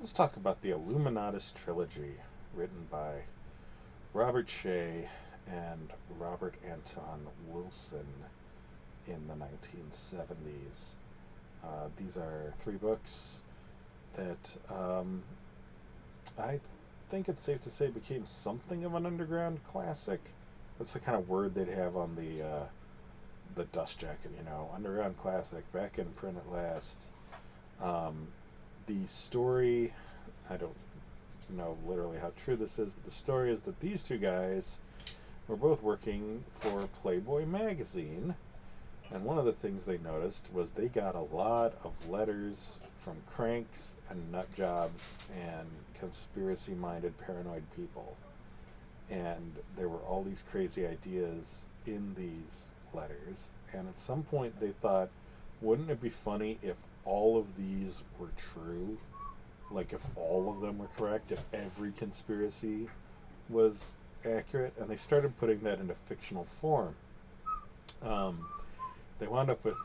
Let's talk about the Illuminatus Trilogy, written by Robert Shea and Robert Anton Wilson in the 1970s. These are three books that I think it's safe to say became something of an underground classic. That's the kind of word they'd have on the dust jacket, underground classic, back in print at last. Um, the story, I don't know literally how true this is, but the story is that these two guys were both working for Playboy magazine, and one of the things they noticed was they got a lot of letters from cranks and nut jobs and conspiracy minded paranoid people. And there were all these crazy ideas in these letters. And at some point they thought, wouldn't it be funny if all of these were true? Like if all of them were correct, if every conspiracy was accurate? And they started putting that into fictional form. Um, they wound up with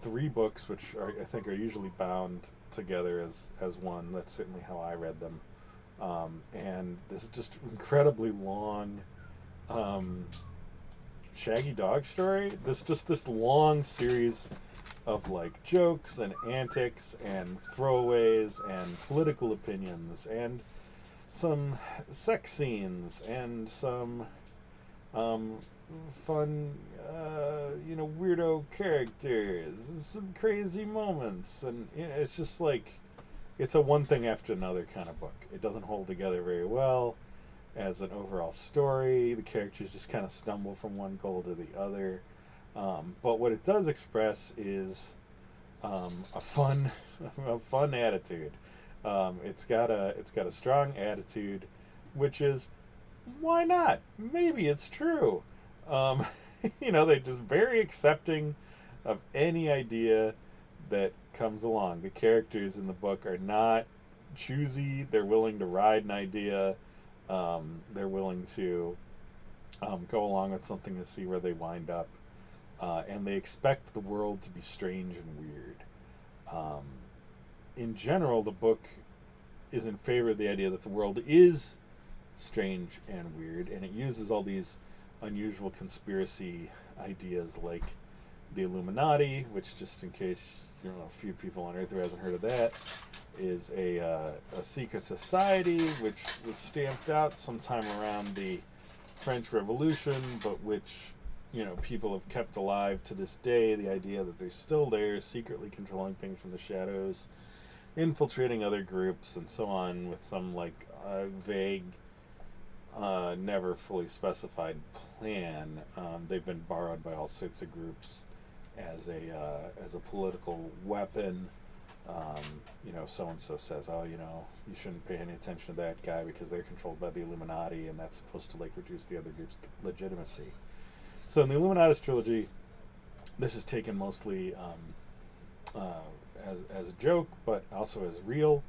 three books, which I think are usually bound together as one. That's certainly how I read them. And this is just incredibly long um, Shaggy Dog story. This long series of like jokes and antics and throwaways and political opinions and some sex scenes and some um, fun, weirdo characters, and some crazy moments, and it's just like it's a one thing after another kind of book. It doesn't hold together very well as an overall story. The characters just kind of stumble from one goal to the other. But what it does express is a fun, a fun attitude. It's got a strong attitude, which is why not? Maybe it's true. Um, they're just very accepting of any idea that comes along. The characters in the book are not choosy. They're willing to ride an idea. They're willing to go along with something to see where they wind up. And they expect the world to be strange and weird. Um, in general, the book is in favor of the idea that the world is strange and weird, and it uses all these unusual conspiracy ideas like the Illuminati, which, just in case a few people on Earth who hasn't heard of that, is a secret society which was stamped out sometime around the French Revolution, but which people have kept alive to this day. The idea that they're still there, secretly controlling things from the shadows, infiltrating other groups, and so on, with some like vague, never fully specified plan. They've been borrowed by all sorts of groups as a political weapon. So and so says, oh, you shouldn't pay any attention to that guy because they're controlled by the Illuminati, and that's supposed to like reduce the other group's legitimacy. So in the Illuminatus trilogy, this is taken mostly as a joke, but also as real.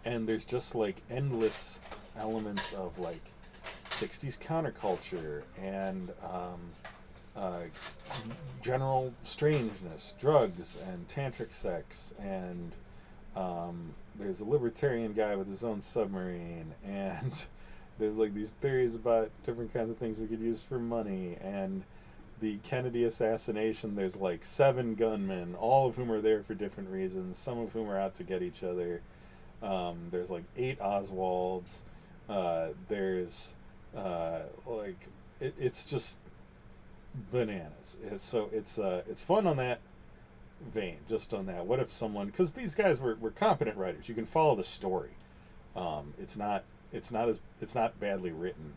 And there's just like endless elements of like 60s counterculture and uh, general strangeness, drugs, and tantric sex, and there's a libertarian guy with his own submarine, and there's like these theories about different kinds of things we could use for money, and the Kennedy assassination. There's like 7 gunmen, all of whom are there for different reasons, some of whom are out to get each other. There's like 8 Oswalds. There's it's just bananas. It's fun on that vein, just on that. What if someone, because these guys were competent writers. You can follow the story. It's not it's not badly written,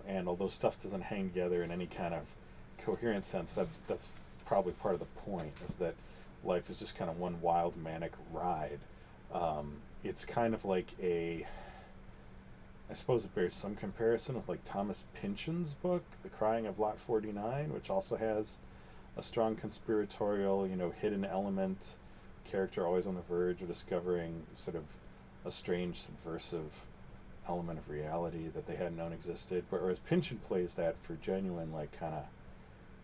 and although stuff doesn't hang together in any kind of coherent sense, that's probably part of the point, is that life is just kind of one wild manic ride. It's kind of like I suppose it bears some comparison with like Thomas Pynchon's book, The Crying of Lot 49, which also has a strong conspiratorial, hidden element, character always on the verge of discovering sort of a strange subversive element of reality that they hadn't known existed. But whereas Pynchon plays that for genuine like kind of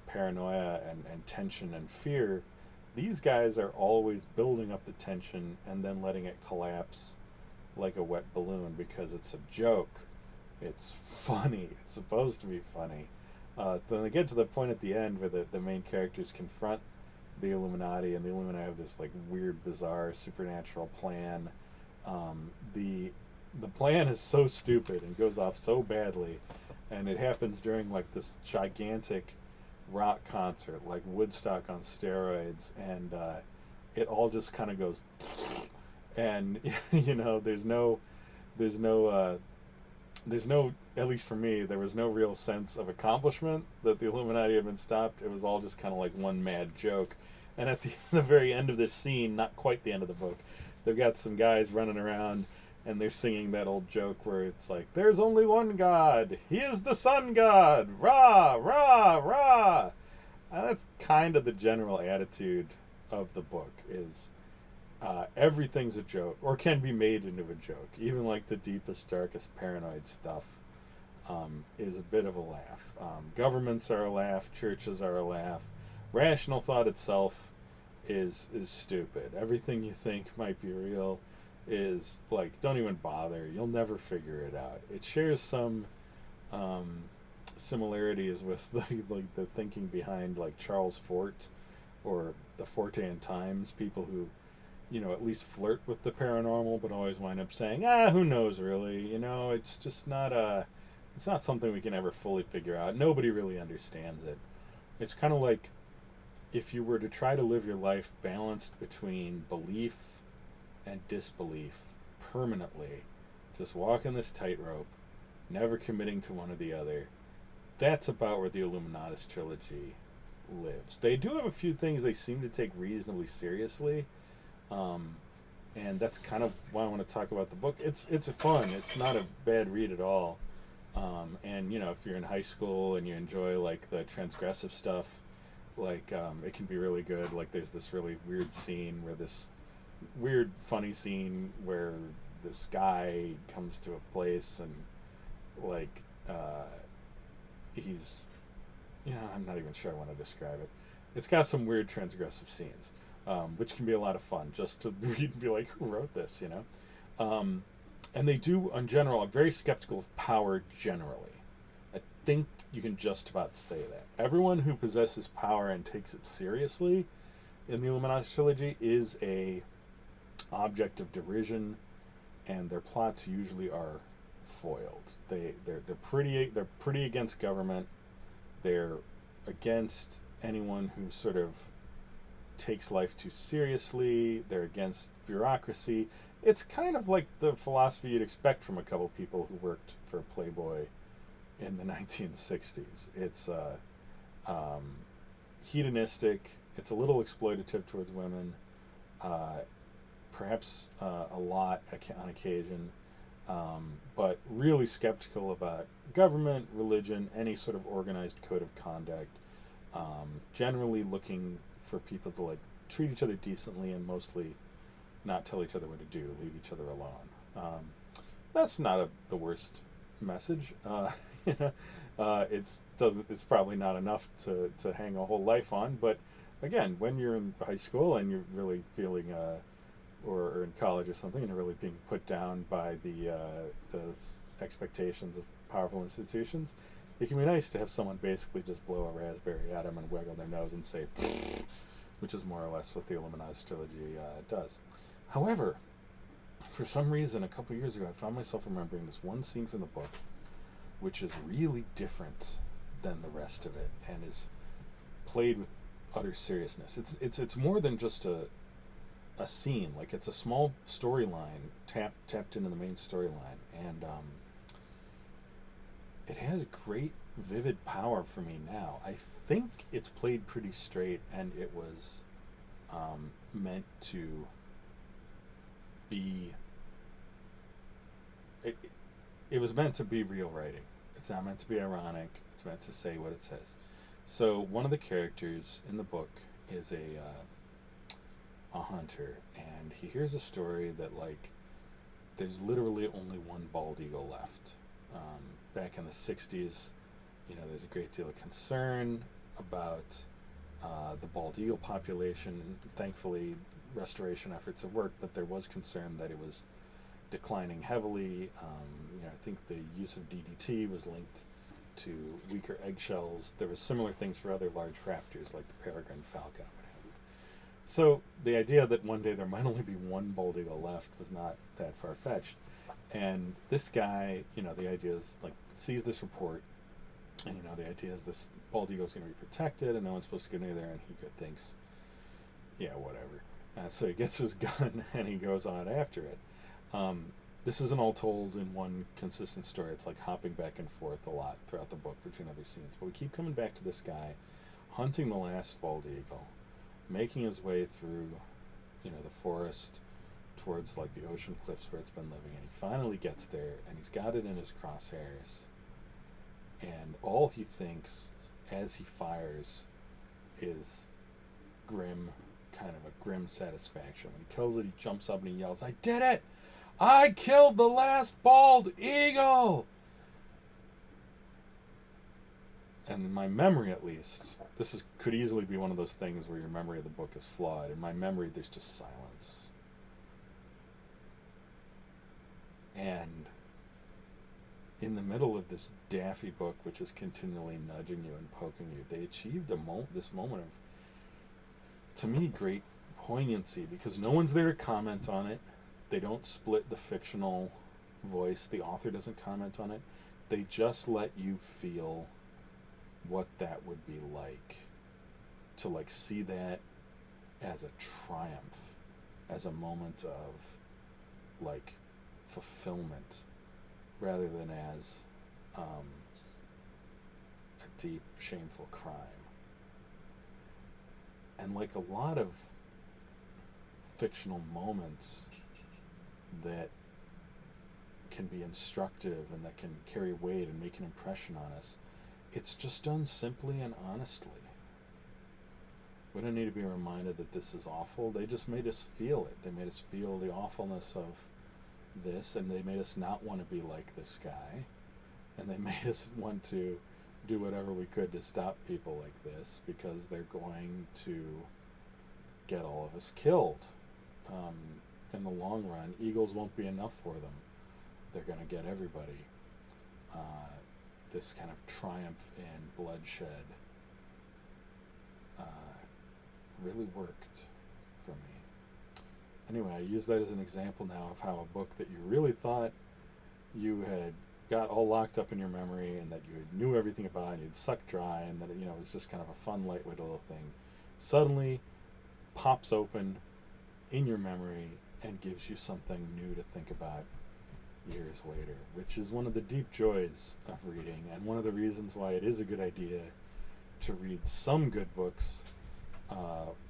paranoia and tension and fear, these guys are always building up the tension and then letting it collapse like a wet balloon because it's a joke. It's funny. It's supposed to be funny. Then they get to the point at the end where the main characters confront the Illuminati, and the Illuminati have this like weird, bizarre, supernatural plan. The plan is so stupid and goes off so badly, and it happens during like this gigantic rock concert, like Woodstock on steroids, and it all just kind of goes, and there's no there's no, at least for me, there was no real sense of accomplishment that the Illuminati had been stopped. It was all just kind of like one mad joke. And at the very end of this scene, not quite the end of the book, they've got some guys running around and they're singing that old joke where it's like, there's only one God. He is the sun god. Rah, rah, rah. And that's kind of the general attitude of the book is everything's a joke, or can be made into a joke. Even like the deepest, darkest, paranoid stuff is a bit of a laugh. Governments are a laugh. Churches are a laugh. Rational thought itself is stupid. Everything you think might be real is like, don't even bother. You'll never figure it out. It shares some similarities with the thinking behind like Charles Fort or the Fortean Times, people who at least flirt with the paranormal, but always wind up saying, who knows really? It's just it's not something we can ever fully figure out. Nobody really understands it. It's kind of like if you were to try to live your life balanced between belief and disbelief permanently, just walking this tightrope, never committing to one or the other. That's about where the Illuminatus trilogy lives. They do have a few things they seem to take reasonably seriously. And that's kind of why I want to talk about the book. It's fun. It's not a bad read at all. And if you're in high school and you enjoy like the transgressive stuff, like it can be really good. Like there's this really weird scene where this weird funny scene where this guy comes to a place and like he's I'm not even sure I want to describe it. It's got some weird transgressive scenes. Which can be a lot of fun just to read and be like, who wrote this, And they do, in general, I'm very skeptical of power generally. I think you can just about say that. Everyone who possesses power and takes it seriously in the Illuminati trilogy is a object of derision, and their plots usually are foiled. They're pretty against government. They're against anyone who sort of takes life too seriously. They're against bureaucracy. It's kind of like the philosophy you'd expect from a couple people who worked for Playboy in the 1960s. It's hedonistic. It's a little exploitative towards women, perhaps a lot on occasion, but really skeptical about government, religion, any sort of organized code of conduct. Generally looking for people to like treat each other decently and mostly not tell each other what to do, leave each other alone. That's not the worst message. It's probably not enough to hang a whole life on. But again, when you're in high school and you're really feeling, or in college or something, and you're really being put down by the expectations of powerful institutions, it can be nice to have someone basically just blow a raspberry at them and wiggle their nose and say, which is more or less what the Illuminatus trilogy does. However, for some reason, a couple years ago, I found myself remembering this one scene from the book, which is really different than the rest of it, and is played with utter seriousness. It's more than just a scene. Like it's a small storyline tapped into the main storyline, and it has great vivid power for me now. I think it's played pretty straight, and it was meant to be. It was meant to be real writing. It's not meant to be ironic. It's meant to say what it says. So one of the characters in the book is a hunter, and he hears a story that like there's literally only one bald eagle left. Back in the 60s, there's a great deal of concern about the bald eagle population. Thankfully, restoration efforts have worked, but there was concern that it was declining heavily. I think the use of DDT was linked to weaker eggshells. There were similar things for other large raptors like the peregrine falcon. So the idea that one day there might only be one bald eagle left was not that far-fetched. And this guy, the idea is, like, sees this report, and, the idea is this bald eagle is going to be protected, and no one's supposed to go near there, and he thinks, yeah, whatever. So he gets his gun, and he goes on after it. This isn't all told in one consistent story. It's like hopping back and forth a lot throughout the book between other scenes. But we keep coming back to this guy hunting the last bald eagle, making his way through, the forest towards, like, the ocean cliffs where it's been living, and he finally gets there, and he's got it in his crosshairs, and all he thinks as he fires is kind of a grim satisfaction. When he kills it, he jumps up and he yells, "I did it! I killed the last bald eagle!" And in my memory, at least, could easily be one of those things where your memory of the book is flawed. In my memory, there's just silence. And in the middle of this daffy book, which is continually nudging you and poking you, they achieved this moment of, to me, great poignancy, because no one's there to comment on it. They don't split the fictional voice. The author doesn't comment on it. They just let you feel what that would be like to, like, see that as a triumph, as a moment of, like, fulfillment, rather than as a deep, shameful crime. And, like, a lot of fictional moments that can be instructive and that can carry weight and make an impression on us, it's just done simply and honestly. We don't need to be reminded that this is awful. They just made us feel it. They made us feel the awfulness of this, and they made us not want to be like this guy, and they made us want to do whatever we could to stop people like this, because they're going to get all of us killed. In the long run, eagles won't be enough for them. They're going to get everybody. This kind of triumph in bloodshed really worked for me. Anyway, I use that as an example now of how a book that you really thought you had got all locked up in your memory and that you knew everything about and you'd sucked dry, and that it was just kind of a fun, lightweight little thing, suddenly pops open in your memory and gives you something new to think about years later, which is one of the deep joys of reading, and one of the reasons why it is a good idea to read some good books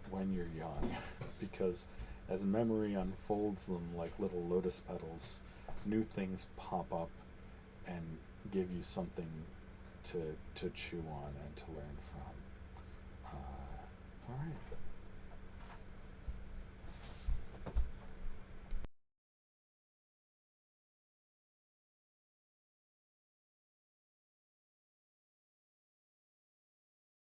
when you're young, because as memory unfolds them like little lotus petals, new things pop up and give you something to chew on and to learn from. All right.